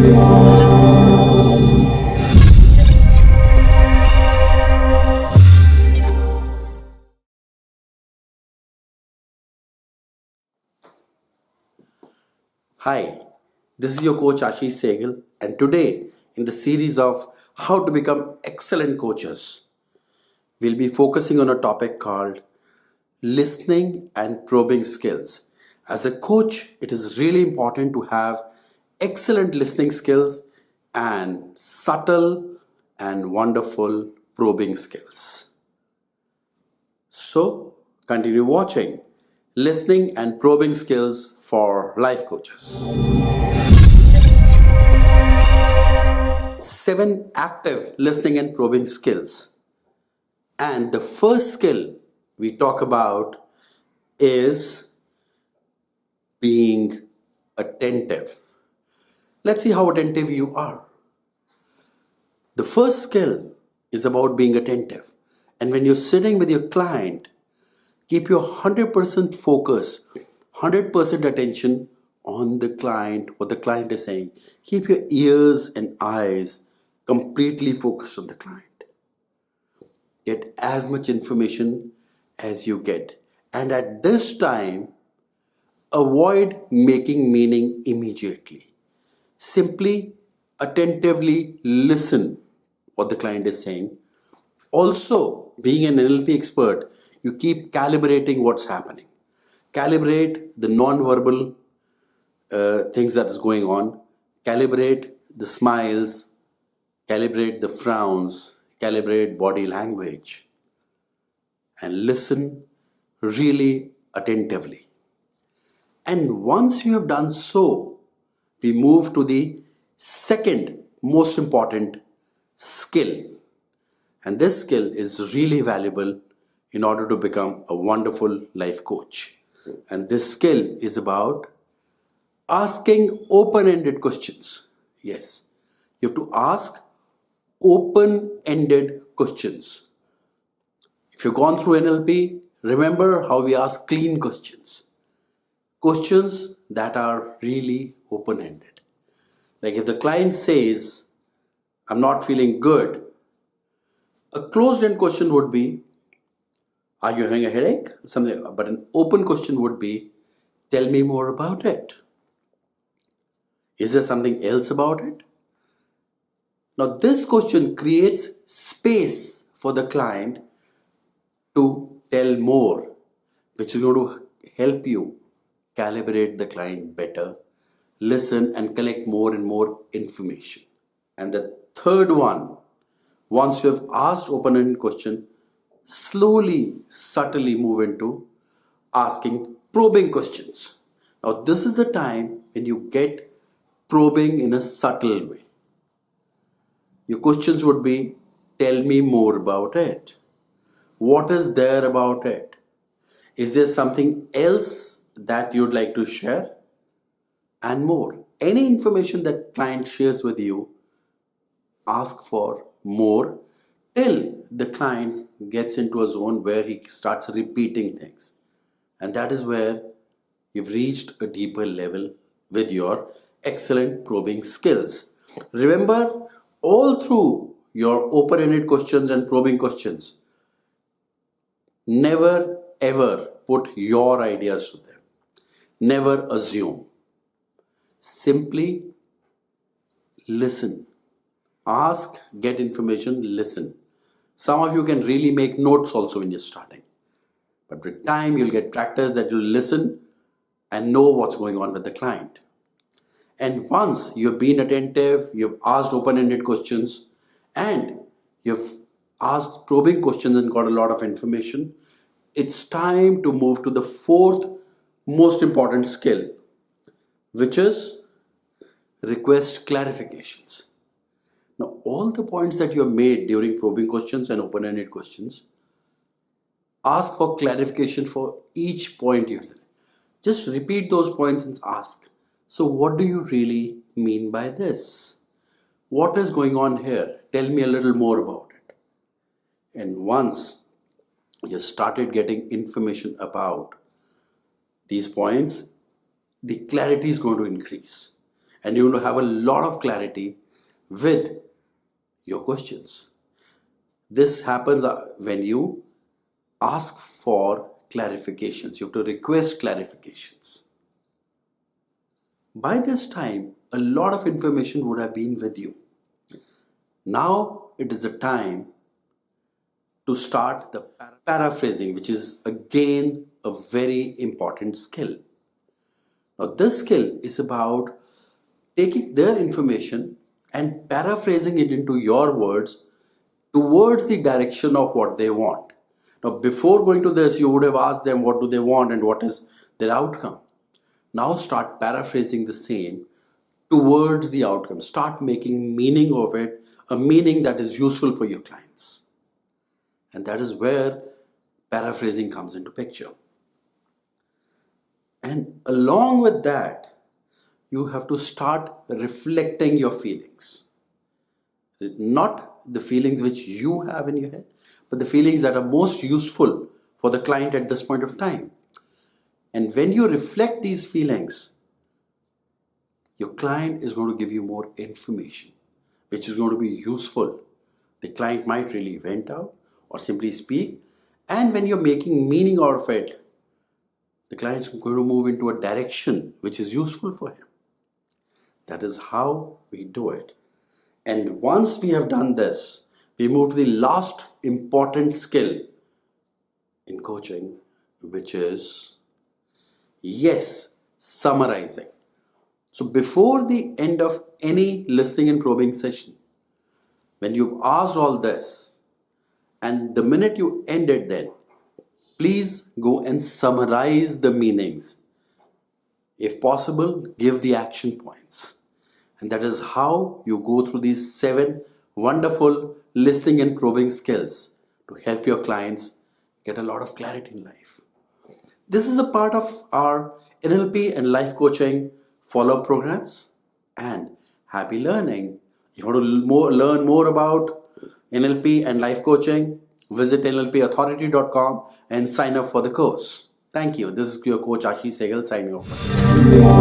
Hi, this is your coach Ashish Sehgal, and today in the series of how to become excellent coaches, we'll be focusing on a topic called listening and probing skills. As a coach, it is really important to have excellent listening skills and subtle and wonderful probing skills. So, continue watching listening and probing skills for life coaches. 7 active listening and probing skills. And the first skill we talk about is being attentive. Let's see how attentive you are. The first skill is about being attentive. And when you're sitting with your client, keep your 100% focus, 100% attention on the client, what the client is saying. Keep your ears and eyes completely focused on the client. Get as much information as you get. And at this time, avoid making meaning immediately. Simply attentively listen what the client is saying. Also, being an NLP expert, you keep calibrating what's happening. Calibrate the non-verbal things that is going on. Calibrate the smiles. Calibrate the frowns. Calibrate body language. And listen really attentively. And once you have done so, we move to the second most important skill. And this skill is really valuable in order to become a wonderful life coach. And this skill is about asking open-ended questions. Yes, you have to ask open-ended questions. If you've gone through NLP, remember how we ask clean questions. Questions that are really open-ended. Like if the client says, I'm not feeling good, a closed-end question would be, are you having a headache? Something like that. But an open question would be, tell me more about it. Is there something else about it? Now this question creates space for the client to tell more, which is going to help you calibrate the client better, listen and collect more and more information. And the third one, once you have asked open-ended question, slowly, subtly move into asking probing questions. Now this is the time when you get probing in a subtle way. Your questions would be, tell me more about it. What is there about it? Is there something else that you'd like to share? And more. Any information that client shares with you, ask for more till the client gets into a zone where he starts repeating things. And that is where you've reached a deeper level with your excellent probing skills. Remember, all through your open-ended questions and probing questions, never ever put your ideas to them. Never assume. Simply listen. Ask, get information, listen. Some of you can really make notes also when you're starting. But with time, you'll get practice that you'll listen and know what's going on with the client. And once you've been attentive, you've asked open-ended questions, and you've asked probing questions and got a lot of information, it's time to move to the fourth most important skill, which is request clarifications. Now, all the points that you have made during probing questions and open-ended questions, ask for clarification for each point you did. Just repeat those points and ask, so what do you really mean by this? What is going on here? Tell me a little more about it. And once you started getting information about these points, the clarity is going to increase. and you will have a lot of clarity with your questions. This happens when you ask for clarifications. You have to request clarifications. By this time, a lot of information would have been with you. Now it is the time to start the paraphrasing, which is again a very important skill. Now, this skill is about taking their information and paraphrasing it into your words towards the direction of what they want. Now, before going to this, you would have asked them what do they want and what is their outcome. Now start paraphrasing the same towards the outcome. Start making meaning of it, a meaning that is useful for your clients. And that is where paraphrasing comes into picture. And along with that, you have to start reflecting your feelings. Not the feelings which you have in your head, but the feelings that are most useful for the client at this point of time. And when you reflect these feelings, your client is going to give you more information, which is going to be useful. The client might really vent out or simply speak. And when you're making meaning out of it, the client is going to move into a direction which is useful for him. That is how we do it. And once we have done this, we move to the last important skill in coaching, which is, yes, summarizing. So before the end of any listening and probing session, when you've asked all this, and the minute you end it then, please go and summarize the meanings. If possible, give the action points. And that is how you go through these 7 wonderful listening and probing skills to help your clients get a lot of clarity in life. This is a part of our NLP and life coaching follow-up programs. And happy learning. If you want to learn more about NLP and life coaching, visit nlpauthority.com and sign up for the course. Thank you. This is your coach Ashish Sehgal signing off.